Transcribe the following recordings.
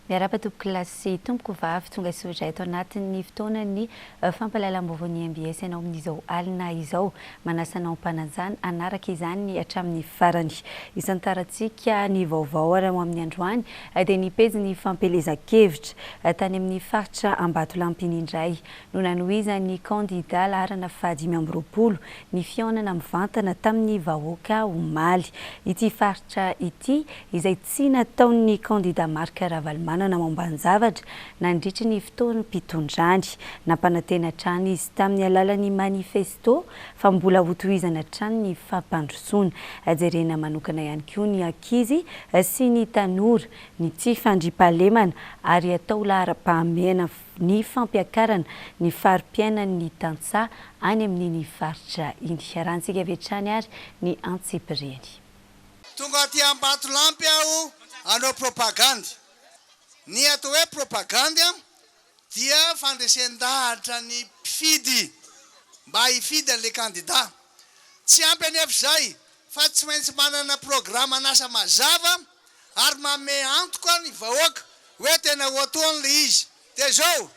Miarapa-tompoko kilasy tompoko vavy tonga sotra eto anatin'ny fotoanany fampahalalam-bavao ny MBS ianao amin'izao alina izao manasanao mpananjana anaraka izany hatramin'ny farany. Isan'ny tarantsika ny vaovao ara amin'ny androany dia ny pejy fampelezan-kevitra tany amin'ny faritra Ambatolampiny indray no nanohizan'ny kandida laharana faha 2020 ny fihaonana mivantana tamin'ny vahoaka omaly. Ity faritra ity izay tsy nataon'ny kandida Marc Ravalomanana momba ny zavatra nandritra ny fotoana mpitondrany nampanantena trano izy tamin'ny alalan'ny manifesto fa mbola hotohizana trano ny fampandrosoana jerena manokana ihany koa ny ankizy sy ny tanora ny tsy fandriampahalemana ary atao lahara-pahamehana ny fampiakarana ny fari-piainan'ny tantsaha any amin'ny faritra iny. Arahantsika vetrany ary ny antsipiriany. Tonga aty Ambatolampy aho hanao propaganda. Ny atao hoe propaganda dia fandresen-dahatra ny mpifidy mba hifidy an'ilay kandida. Tsy ampy anefa izay fa tsy maintsy manana programa anasa mazava ary manome antoka ny vahoaka hoe tena ho ataon'ilay izy. Dia zao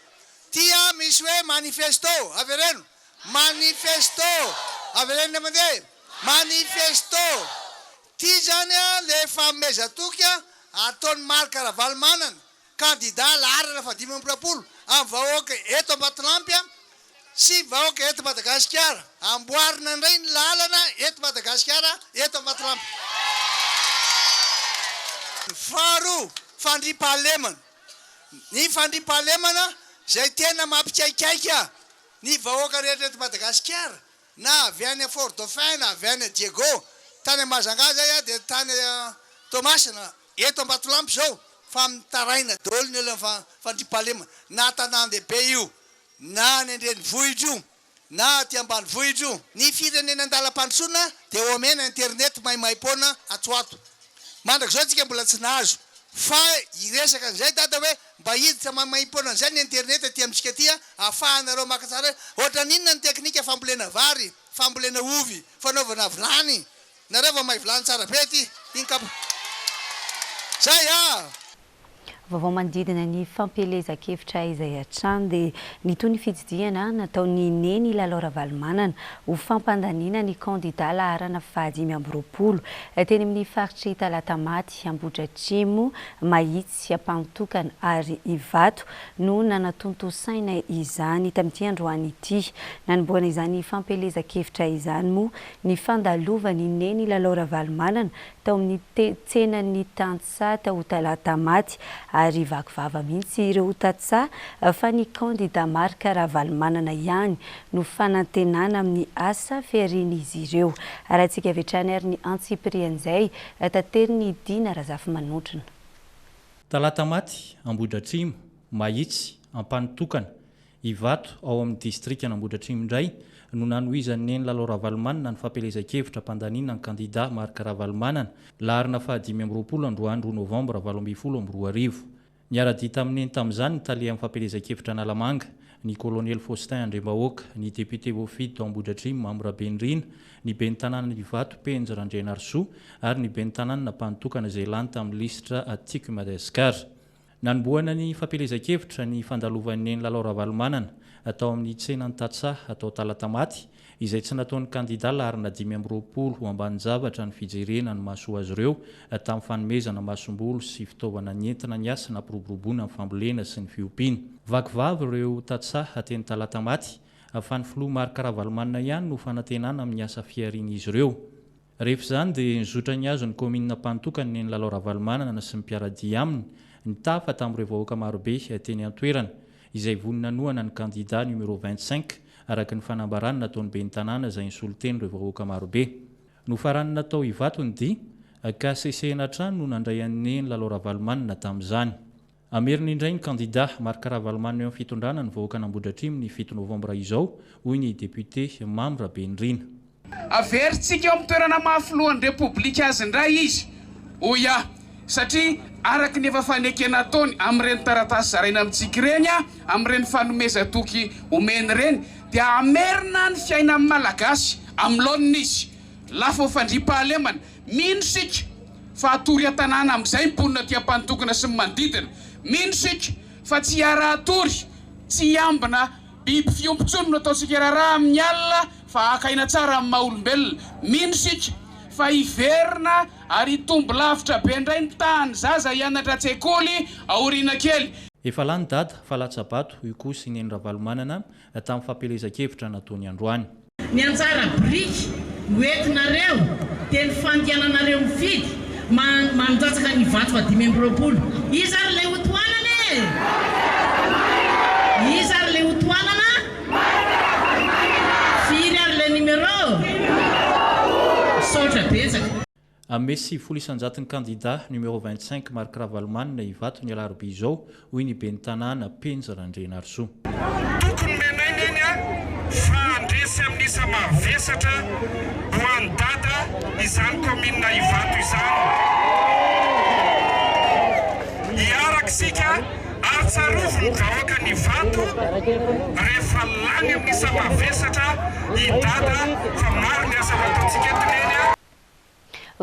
tia misy hoe manifesto avereno manifesto avereno mandeha manifesto tia zany le famezatoky ataon'ny Marc Ravalomanana kandida laharana faha 2020 amin'ny vahoaka eto Ambatolampy sy vahoaka eto Madagasikara. Amboarina indray ny lalana eto Madagasikara eto Ambatolampy. Faharoa, fandriampahalemana. Ny fandriampahalemana izay tena mampikaikaika ny vahoaka rehetra eto Madagasikara na avy any Fort Dauphin na avy any Diego tany Mazangaza dia tany Tomasina eto Ambatolampy zao fa mitaraina daholo ny olona fandriampahalemana na tanàn-dehibe io na ny andrenivohitra io na aty ambanivohitra io. Ny firenena andalam-pandrosoana dia eo amena internet maimaimpona atsoato. Mandrakizao tsika mbola tsy nahazo fa iresaka an'izay dada hoe mba hiditra maimaimpona an'izay ny internet aty amintsika aty ahafahanareo maka tsara ohatra ninona ny teknika fambolena vary, fambolena ovy, fanaovana vilany. Nareo va mahay vilany tsara be ty iny kapa. Zay Vaovao manodidina ny fampelezan-kevitra izay hatrany dia ny toy ny fididiana nataon'ny neny Lalao Ravalomanana ho fampandaniana ny kandida laharana faha 2020 teny amin'ny faritra Talatamaty, Ambohidratrimo, Mahitsy, Ampantokana ary Ivato no nanatontosaina izany tamin'ity androany ity. Nanomboana izany fampelezan-kevitra izany moa ny fandalovan'ny neny Lalao Ravalomanana tao amin'ny tsenan'ny tantsaha tao Talatamaty ary vakivava mihitsy ireo tantsaha fa ny kandida Marc Ravalomanana ihany no fanantenana amin'ny asa fiharian'izy ireo. Arahantsika vetrany ary ny antsipirian'izay tanteriny Dina Razafy Manotrona. Talatamaty, Ambohidratrimo, Mahitsy, Ampantokana, Ivato ao amin'ny distrikana Ambohidratrimo indray no nanohizan'ny neny Lalao Ravalomanana ny fampelezan-kevitra mpandanina ny kandida Marc Ravalomanana laharana faha 2020 androany Novambra 2020. Niara-dita amin'ny tamin'izany ny taliha amin'ny fampelezan-kevitra Analamanga, ny colonel Faustin Andrembahoaka, ny député voafidy tao Ambohidratrimo Mamra Benrina, ny ben'ny tanàna Ivato Penja Randrianarsoa ary ny ben'ny tanàna Ampantokana izay lany tamin'ny listra Atiky Madagasikara. Nanomboana ny fampelezan-kevitra ny fandalovan'ny neny Lalao Ravalomanana atao amin'ny tsenan'ny tantsaha atao Talatamaty izay tsy nataon'ny kandida laharana 2020 ho ambany zavatra ny fijerena ny mahasoa azy ireo tamin'ny fanomezana mahasom-bolo sy fitaovana nentina ny asa nampiroboroboana amin'ny fambolena sy ny fiompiana. Vakivavy ireo tantsaha teny Talatamaty fa ny filoha Marc Ravalomanana ihany no fanantenana amin'ny asa fiharian'izy ireo. Rehefa izany dia nizotra ny azo ny komina Ampantokana ny neny Lalao Ravalomanana sy ny mpiaradia aminy ny tafa tamin'ireo vahoaka marobe teny an-toerana izay vonina nohana ny kandida numéro 25 araka ny fanambarana nataon'ny ben'ny tanàna izay nisoliteny ireo vahoaka marobe. Nofarany natao Ivato ny di ka sesehana trano no nandray an'ny neny Lalao Ravalomanana tamin'izany. Ameriny indray ny kandida Marc Ravalomanana eo amin'ny fitondrana ny vahoaka Ambohidratrimo ny 7 Novambra izao hoy ny député Mamra Benrina. Averitsika eo amin'ny toerana mahafilohan'ny Repoblika azy indray izy. Oya, satria araka ny efa fanekena ataony amin'ireny taratasy zaraina amintsika ireny amin'ireny fanomezatoky omeny ireny dia amerina ny fiainan'ny malagasy amin'ny laon'izy. Lafo fandriampahalemana mino sika fa atory an-tanàna amin'izay mponina aty Ampantokana sy ny manodidina minosika fa tsy hiara-tory tsy hiambina biby fiompontsony no ataontsika raharaha amin'ny alina fa akaina tsara amin'ny maha-olombelona. Minosika fa hiverina ary tombo lavitra be indray ny tany zaza hianatra an-tsekoly aoriana kely. Efa lany dada fa latsabato io kosa ny Ravalomanana tamin'ny fampelezan-kevitra nataony androany. Ny anjara biriky hoentinareo dia ny fandiananareo mifidy mandatsaka ny vato fa 520. Iza ary ilay hotoanana e? Iza ary ilay hotoanana? Firy ary ilay numéro? Saotra betsaka. Mesy 700 candidat numéro 25 Marc Ravalomanana ivato ny alarobia izao hoy ny ben'ny tanàna Penja Randrena Arsoa. Tokony menainy eny fa andresy amin'isa mavesatra ho any dada izany komina ivato izany. Hiarakisika ary tsarovo ny vahoaka ny vato rehefa lany amin'isa mavesatra hidada fa maro ny asa vataontsika etoneny.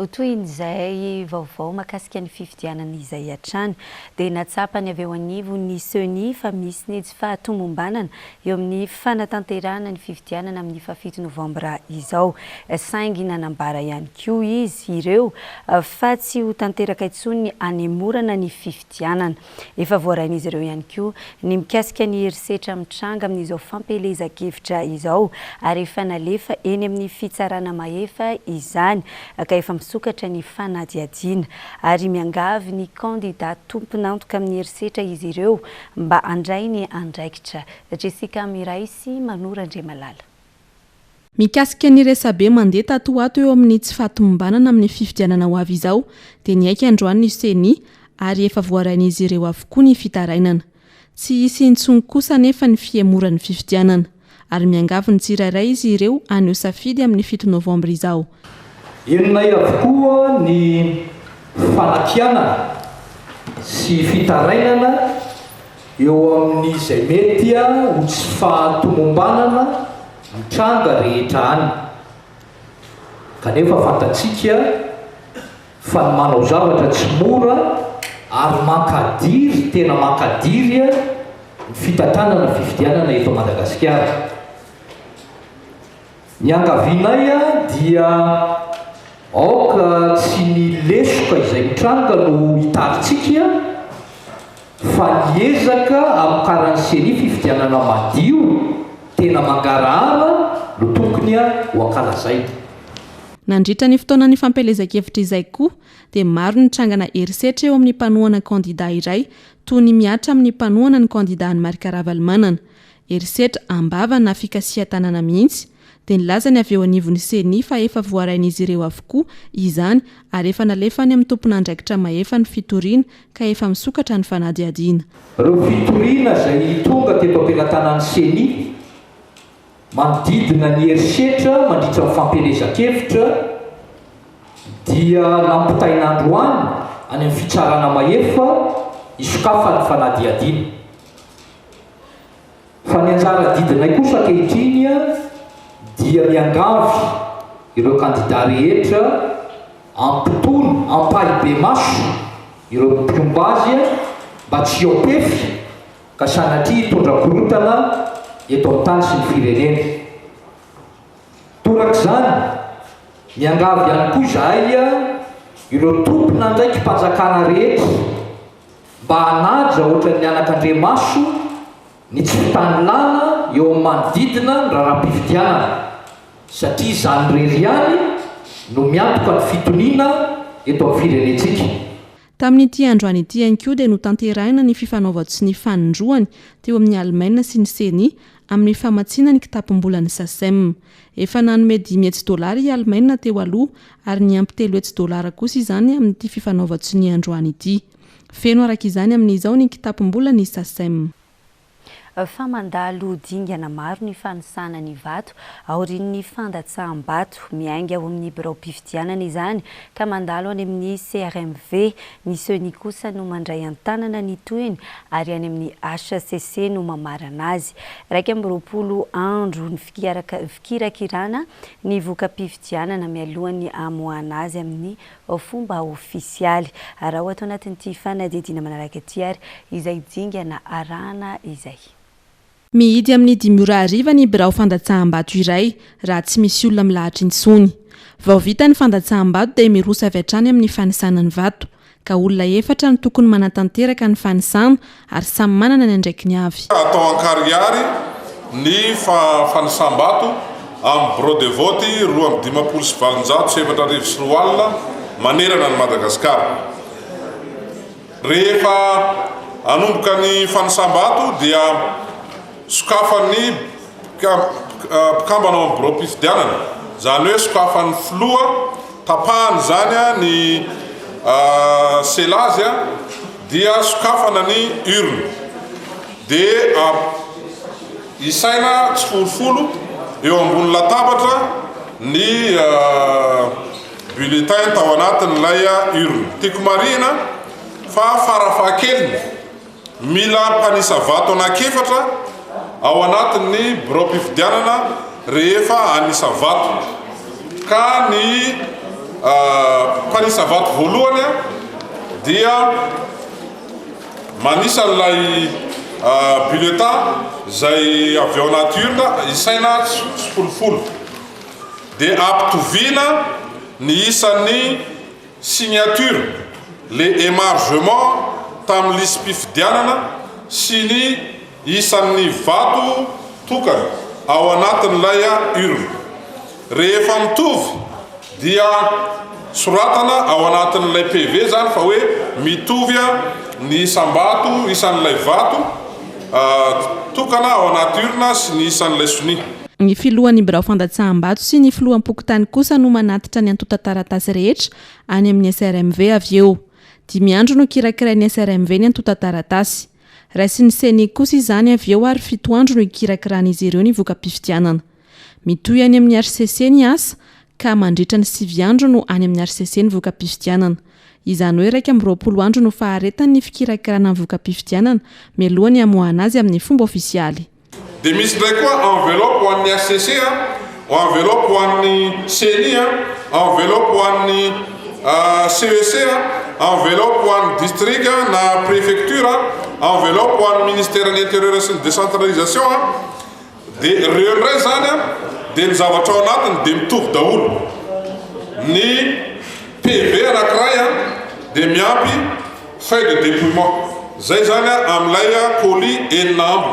Toin'izay vaovao mahakasika ny fifidianana izay hatrany dia natsapany avy eo anivo ny seni fa misy netsy fahatomombanana eo amin'ny fanatanterahana ny fifidianana amin'ny 7 Novambra izao. Saingy nanambara ihany koa izy ireo fa tsy ho tanteraka intsony hanemorana ny fifidianana. Efa voarain'izy ireo ihany koa ny mikasika ny herisetra mitranga amin'izao fampelezan-kevitra izao ary efa nalefa eny amin'ny fitsarana mahefa izany ka efa misokatra ny fanadihadiana ary miangavy ny kandidat tomponantoka amin'ny herisetra izy ireo mba andray ny andraikitra. Jessica Miraisy, Manora Andriamalala. Mikasika ny resabe mandeha tatoato eo amin'ny tsy fahatomombanana amin'ny fifidianana ho avy izao dia niaiky androany ny seni ary efa voarain'izy ireo avokoa ny fitarainana. Tsy hisy intsony kosa nefa ny fiemoran'ny fifidianana ary miangavy ny tsirairay izy ireo anio safidy amin'ny 7 Novambra izao. Enonay avokoa ny fanakiana sy fitarainana eo amin'izay mety ho tsy fahatomombanana mitranga rehetra any. Kanefa fantatsika fa ny manao zavatra tsy mora ary mankadiry, tena mankadiry ny fitantanana fifidianana eto Madagasikara. Ny angavianay dia aoka tsy ny lesoka izay mitranga no hitaritsika fa niezaka amin'ny karan'ny seni fifidianana madio tena mangarahara no tokony ho ankalazay. Nandritra ny fotoanan'ny fampelezan-kevitra izay koa dia maro ny trangana herisetra eo amin'ny mpanohana kandidat iray toy ny miatra amin'ny mpanohana ny kandidat ny Marc Ravalomanana. Herisetra ambava na fikasihan-tanana mihitsy dia nilazany avy eo anivon'ny seni fa efa voarain'izy ireo avokoa izany ary efa nalefany amin'ny tompon'andraikitra mahefa ny fitoriana ka efa misokatra ny fanadihadiana. Ireo fitoriana izay tonga teto am-pelantanan'ny seni manodidina ny herisetra mandritra ny fampelezan-kevitra dia nampitaina androany any amin'ny fitsarana mahefa isokafa ny fanadihadiana. Fa ny anjara didinay kosa ankehitriny dia miangavy ireo kandidat rehetra ampitono ampahy be maso ireo mpiomba azy mba tsy hiaopefy ka sanatria hitondra korotana eto amin'ny tany sy ny firenena. Torak'izany miangavy ihany koa izahay ireo tompona ndraiky mpanjakana rehetra mba hanaja ohatra ny anak'Andriamaso ny tsy fitany lana eo amin'ny manodidina ny raharaham-pifidianana satria izany rery ihany no miantoka ny fitoniana eto amin'ny firenentsika. Tamin'ity androany ity ihany koa dia notanterahina ny fifanaova sy ny fanindroany teo amin'ny Allemagne sy ny seni amin'ny famatsiana ny kitapom-bola ny SACEM. Efa nanome $10,000 i Allemagne teo aloha ary ny ampy $3,000 kosa izany amin'ity fifanaova sy ny androany ity. Feno araka izany amin'izao ny kitapom-bola ny SACEM. fa mandalo dingana maro ny fanisana ny vato aorian'ny fandatsaham-bato miainga ao amin'ny birao-pifidianana izany ka mandalo any amin'ny CRMV ny seni kosa no mandray an-tanana ny toeny ary any amin'ny HCC no mamarana azy. Raika amby roapolo andro ny fikirakirana ny voka-pifidianana mialohan'ny amoahana azy amin'ny fomba ofisialy. Raha atao anatin'ity fanadidina manaraka ity ary izay dingana arahana izay. Mihidy amin'ny 5 ariva ny birao fandatsaham-bato iray raha tsy misy olona milahatra intsony. Vao vita ny fandatsaham-bato dia mirosa avy hatrany amin'ny fanisana ny vato ka olona 4 ny tokony manatanteraka ny fanisana ary samy manana ny andraiky ny avy. Atao an-kariary ny fanisam-bato amin'ny bureau de vote 2,547 manerana ny Madagasikara. Rehefa anomboka ny fanisam-bato dia sokafan'ny mpikambana ao amin'ny bureau-pifidianana, zany hoe sokafan'ny filoha, tapahany zany ny selazy dia sokafana ny urne dia isaina tsy folofolo eo ambony latabatra ny bulletin tao anatin'ilay urne. Tiako marina fa farafahakeliny mila mpanisa vato anakefatra ao anatin'ny birao-pifidianana rehefa anisa vato ka ny mpanisa vato voalohany dia manisa n'ilay bulletin zay avy ao anaty urne isaina tsy folofolo dia ampitoviana ny isan'ny signature les émargements tamin'ny lisam-pifidianana sy ny isan'ny vato tokana ao anatin'ilay urne. Rehefa mitovy dia soratana ao anatin'ilay PV zany fa hoe mitovy ny isam-bato isan'ilay vato tokana ao anaty urne sy ny isan'ilay soni. Ny filohan'ny birao fandatsaham-bato sy ny filohan-pokotany kosa no manatitra ny antota-taratasy rehetra any amin'ny SRMV avy eo. 5 andro no kirakirain'ny SRMV ny antota-taratasy. Raisy ny seni kosa izany avy eo ary 7 andro no ikirakirana izy ireo ny voka-pifidianana. Mitohy any amin'ny HCC ny asa ka mandritra ny 9 andro no any amin'ny HCC ny voka-pifidianana. Izany hoe 20 andro no faharetany ny fikirakirana ny voka-pifidianana mialohan'ny amoahana azy amin'ny fomba ofisialy. Dia misy ndray koa enveloppe ho an'ny HCC, enveloppe ho an'ny CENI, enveloppe ho an'ny CEC, enveloppe ho an'ny district na préfecture, enveloppe ho an'ny ministère de l'intérieur sy ny décentralisation. Dia ireo ndray zany dia ny zavatra ao anatiny dia mitovy daholo. Ny PV anankiray dia miampy feuille de dépouillement. Zay zany amin'ilay colis enina ambo.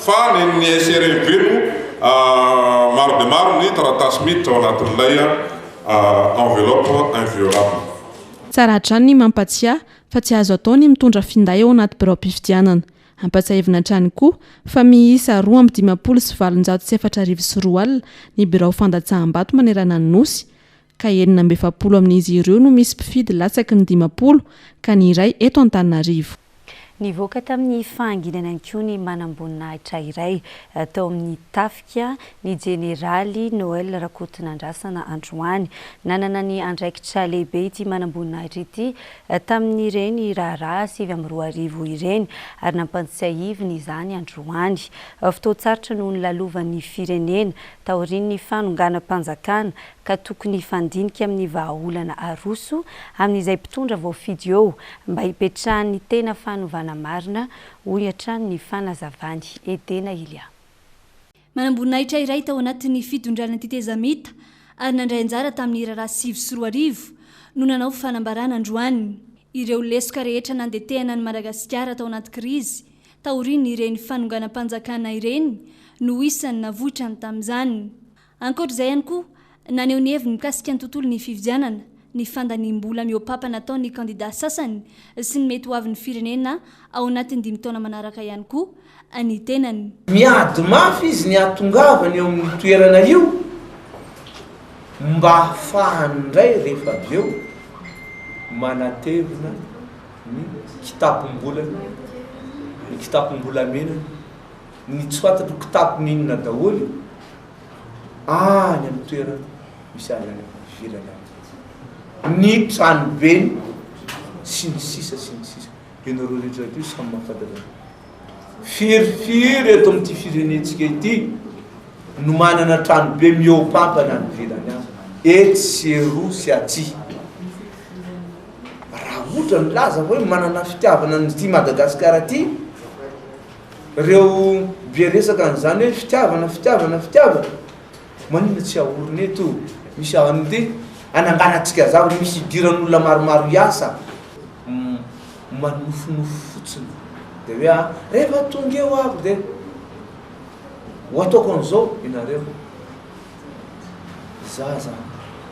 Fa ny SRMV no maro de maro ny taratasy miditra ao anatin'ilay enveloppe inviolable. Tsara hatrany ny mampatsiahy fa tsy azo atao ny mitondra finday ao anaty birao-pifidianana. Ampatsahivina hatrany koa fa miisa 2,574 alina ny birao fandatsaham-bato manerana ny nosy ka 720 amin'izy ireo no misy mpifidy latsaky ny 50 ka ny iray eto Antananarivo. Nivoaka tamin'ny fahanginana ny koa ny manam-boninahitra iray tao amin'ny tafika ny jeneraly Noël Rakotonandrasana Androany. Nanana ny andraikitra lehibe ity manam-boninahitra ity tamin'ireny raharaha 7 ireny ary nampantsiahiviny izany Androany. Fotoan-tsarotra no nilalovan'ny firenena taorian'ny fanonganam-panjakana ka tokony fandinika amin'ny vahaolana aroso amin'izay mpitondra voafidy eo mba hipetrahan'ny tena fanovana marina hoy hatrany ny fanazavany Edena Ilia. Manam-boninahitra iray tao anatin'ny fitondrana titezamita ary nandray anjara tamin'ny raharaha 7 no nanao fanambarana Androany. Ireo lesoka rehetra nandetehana ny Madagasikara tao anaty krizy taorian'ny ireny fanonganam-panjakana ireny no isany navotrany tamin'izany. Ankoatr'izay ihany koa naneho ny heviny mikasika ny tontolon'ny fifidianana ny fandanimbola miopapa nataon'ny kandida sasany sy ny mety ho avin'ny firenena ao anatin'ny 5 taona manaraka ihany koa ny tenany. Miady mafy izy ny atongavany eo amin'ny toerana io mba ahafahany indray rehefa avy eo manatevina ny kitapom-bola menany ny tsy fantatro kitapo ninona daholo any amin'ny toerana misy azy any ivelany ny trano beny sy ny sisa ianareo rehetra ty samy mahafantatra firifiry eto amin'ity firenentsika ity no manana trano be miopampana ny ivelany azy etsy sy eroa sy aty raha ohatra milaza hoe manana fitiavana nyty Madagasikara ty reo be resaka an'izany hoe fitiavana manina tsy ahorona eto misy ahany ty ananganatsika zavatra misy idiran'olona maromaro iasa manofonofo fotsiny de hoe rehefa tonga eo aby de ho ataoko an'izao inareo zaza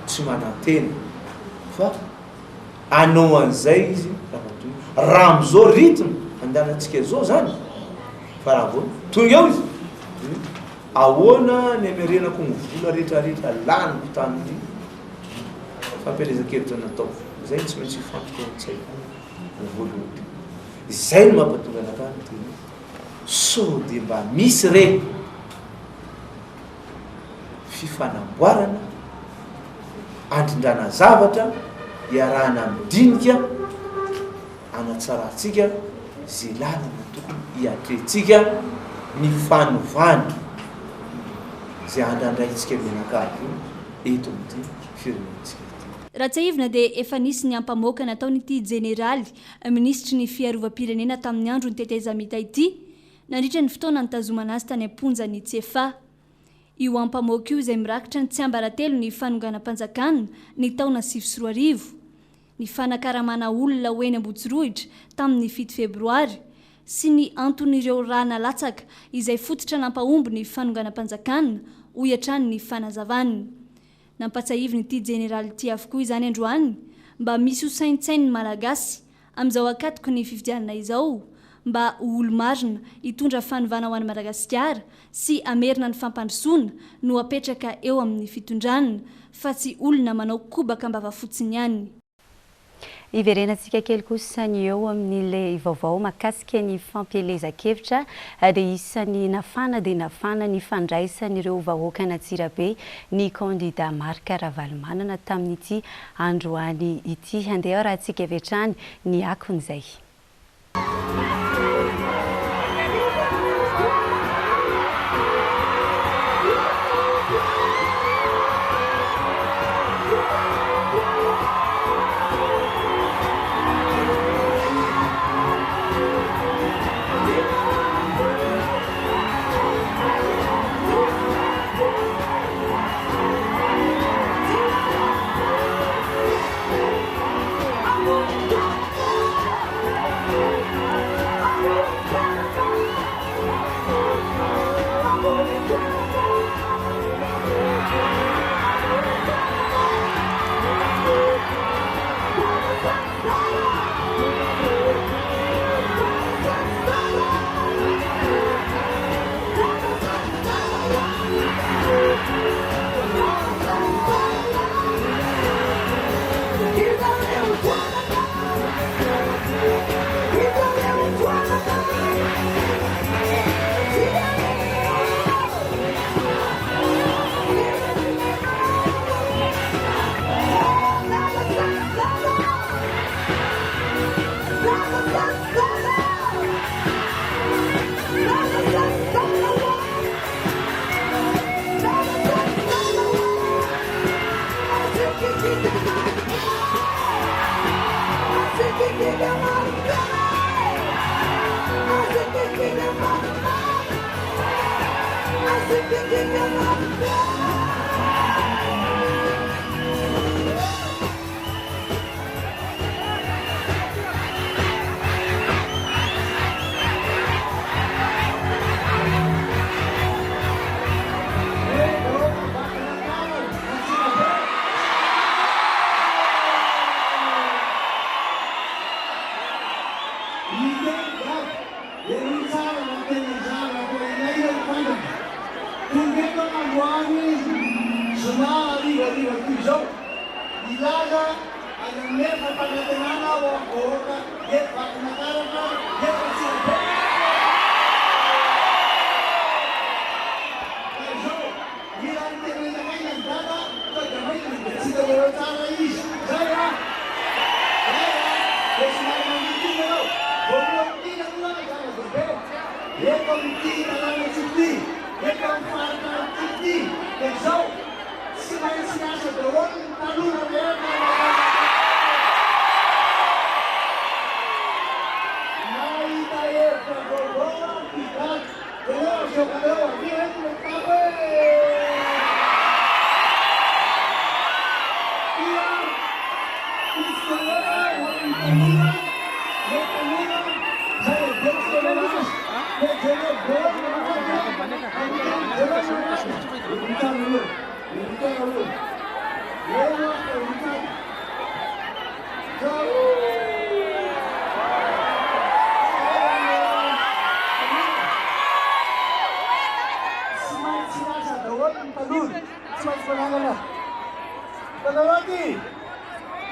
tsy manantena fa anao an'izay izy raha am'izao rythme andanatsika zao zany fa raha vo tonga eo izy ahoana ny amerenako ny vola rehetrarehetra laniko tamin'ity fampelezan-kevitra natao zay tsy maintsy fantoka antsay voalohany zay no mampatonga anakany ty so de mba misy re fifanamboarana andrindrana zavatra iarahana midinika anatsaratsika zay lalana tokony hiatretsika ny fanovany zay andraindraytsika menakavy eto amin'ity firenentsika raha tsy ahivina dia efa nisy ny ampamoaka nataonyity jeneraly ministry ny fiarovam-pirenena tamin'ny andro ny teteza mita ity nandritra ny fotoana nitazomana azy tany amponja ny tsefa io ampamoaka io izay mirakitra ny tsy ambaratelo ny fanonganam-panjakana ny taona 2024 ny fanakaramana olona hoeny Ambotsirohitra tamin'ny 7 febroary sy ny anton'ireo rana latsaka izay fototra nampahomby ny fanonganam-panjakana ho iatrany ny fanazavany nampatsahiviny ity jeneraly ity avokoa izany androany mba misy hosaintsainy malagasy amin'izao akatoko ny fifidianana izao mba ho olo-marina hitondra fanovana ho an'i Madagasikara sy amerina ny fampandrosoana no apetraka eo amin'ny fitondrana fa tsy olona manao kobaka mbava fotsiny ihany. Iverenantsika kely kosa ny eo amin'ilay vaovao mahakasika ny fampielezan-kevitra dia isan'ny nafana dia nafana ny fandraisan'ireo vahoaka n'Antsirabe ny kandida Marc Ravalomanana tamin'ity androany ity. Andeha raha antsika avy hatrany ny akon'izay.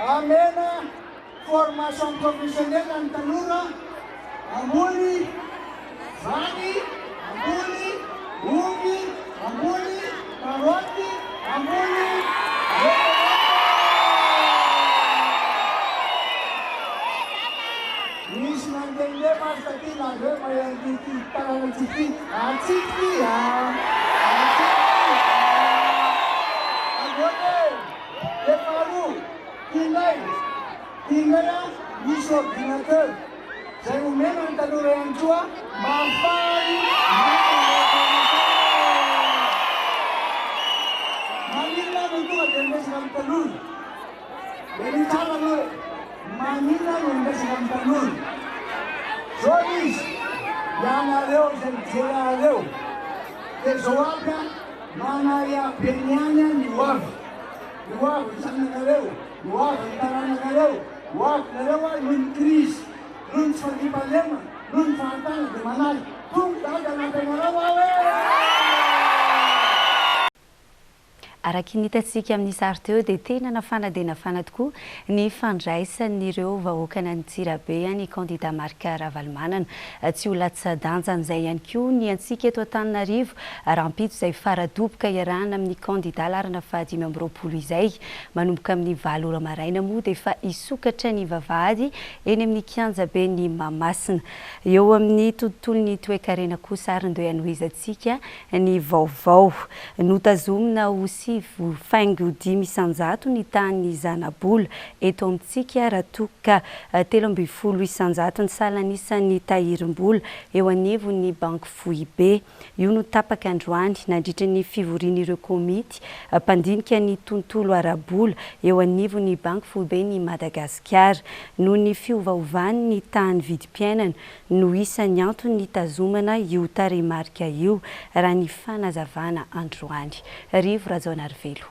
Amena formação profissional ng Tanura, Ambuli, Vani, Ambuli, Ugi, Ambuli, Karoti, Ambuli, Miss Nandende basta tinagay may titi para ng titi, titi ha. Tinggal bisa dinaker. Saya memang Tanura yang tua, mafai. Manila itu ada dengan Tanur. Jadi cara lo, Manila ada dengan Tanur. Soalnya yang ada dan tidak ada. Kesoalnya mana yang penyanya niwaf sana ada. Wah, antara negara, wah, negara increase, nun seperti Palembang, nun Fantan, di mana, tung tak ada negara Araky nitatsika amin'ny sary teo dia tena nafanadena fana tokoa ny fandraisan'ireo vahoaka ny Antsirabe ny kandida marika Ravalomanana tsy ho latsa-danjan'izay ihany koa ny antsika eto Antananarivo rahampito izay faradoboka iarahana amin'ny kandida larana faha 5 izay manomboka amin'ny 7 ora maraina moa dia efa isokatra ny vavahady eny amin'ny kianjabe ny Mahamasina eo amin'ny tontolon'ny toe-karena kosa arindeo ihanohizantsika ny vaovao notazomina ho faingo 10 isanjato ny tany zanabola eto amintsika raha toka 13 isanjato ny salanisan'ny tahirim-bola eo anivon'ny banky Foibe io no tapaka androany nandritra ny fivorian'ireo komity mpandinika ny tontolo arabola eo anivon'ny banky Foibe ny Madagasikara no ny fiovaovany ny tany vidim-piainana no isan'ny antony tazomana io tarehimarika io raha ny fanazavana androany rivo razona arvelo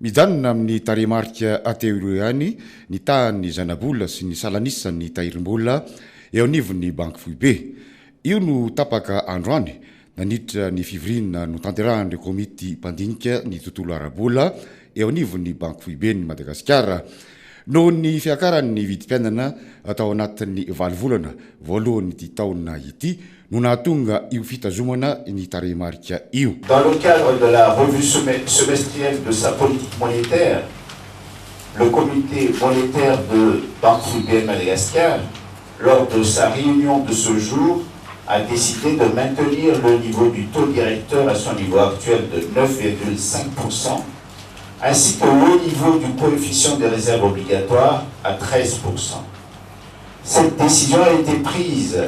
mijanona amin'ny tarehimarika ateo ireo ihany ny tany zanabola sy ny salanisan'ny tahirim-bola eo anivon'ny banky Foibe io no tapaka androany naniditra ny fivoriana no tanterahan'ireo komity mpandinika ny tontolo arabola eo anivon'ny banky Foibe ny Madagasikara noho ny fiakaran'ny vidim-piainana atao anatin'ny 7 volana voalohan'ity taona ity no nahatonga io fitazomana ny tarehimarika io. Dans le cadre de la revue semestrielle de sa politique monétaire, le comité monétaire de Banque Foibe Madagascar, lors de sa réunion de ce jour, a décidé de maintenir le niveau du taux directeur à son niveau actuel de 9,5%, ainsi que le niveau du coefficient des réserves obligatoires à 13%. Cette décision a été prise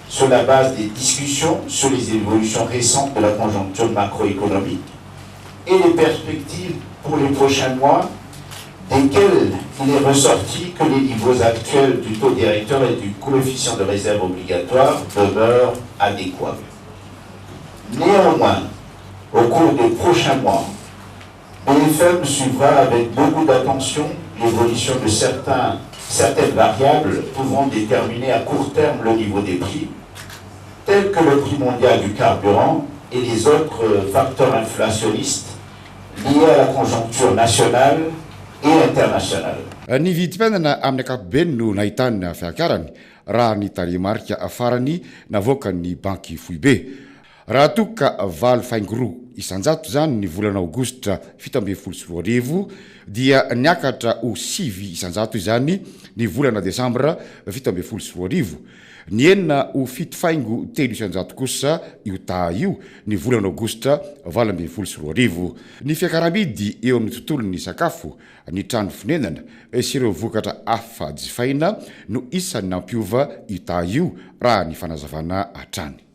sur la base des discussions sur les évolutions récentes de la conjoncture macroéconomique et les perspectives pour les prochains mois, desquelles il est ressorti que les niveaux actuels du taux directeur et du coefficient de réserve obligatoire demeurent adéquats. Néanmoins, au cours des prochains mois, BFM suivra avec beaucoup d'attention l'évolution de certaines variables pouvant déterminer à court terme le niveau des prix, tels que le prix mondial du carburant et les autres facteurs inflationnistes liés à la conjoncture nationale et internationale. Ny vidim-piainana amin'ny ankapobeny no nahitany fiakarany raha ny tarehimarika afarany navoaka ny banky Foibe. Raha toka 7.3 isanjato zany ny volana aogositra 17 dia niakatra ho 5 isanjato izany ny volana desambra 17 ny enina ho fitofaingo telo isanjato kosa io ta io ny volana aogostra 2024 ny fiakaramidy eo amin'ny tontolony sakafo ny trano finenana sy ireo vokatra afa jifaina no isan'ny nampiova io ta io raha ny fanazavana atrany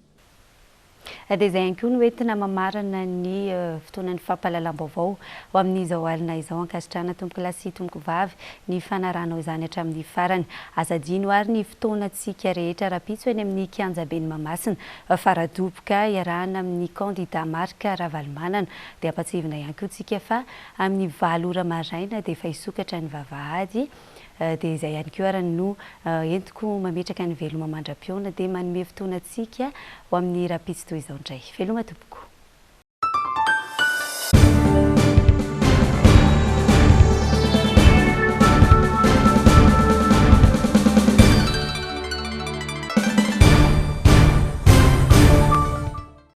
dia izay ihany koa no entina mamarana ny fotoanan'ny fampahalalam-baovao ho amin'izao alina izao ankasitrana tompoko lasy tompoko vavy ny fanaranao izany hatramin'ny farany azadino ary ny fotoanantsika rehetra rapitso eny amin'ny kianjabeny Mahamasina faradoboka iarahana amin'ny kandida marika Ravalomanana dia ampatsivina ihany koa tsika fa amin'ny 7 ora maraina dia efa hisokatra ny vavahady dia izay ihany koa ary no entiko mametraka ny veloma mandram-piona dia manome fotoanantsika ho amin'ny rapitso toy izao indray veloma tompoko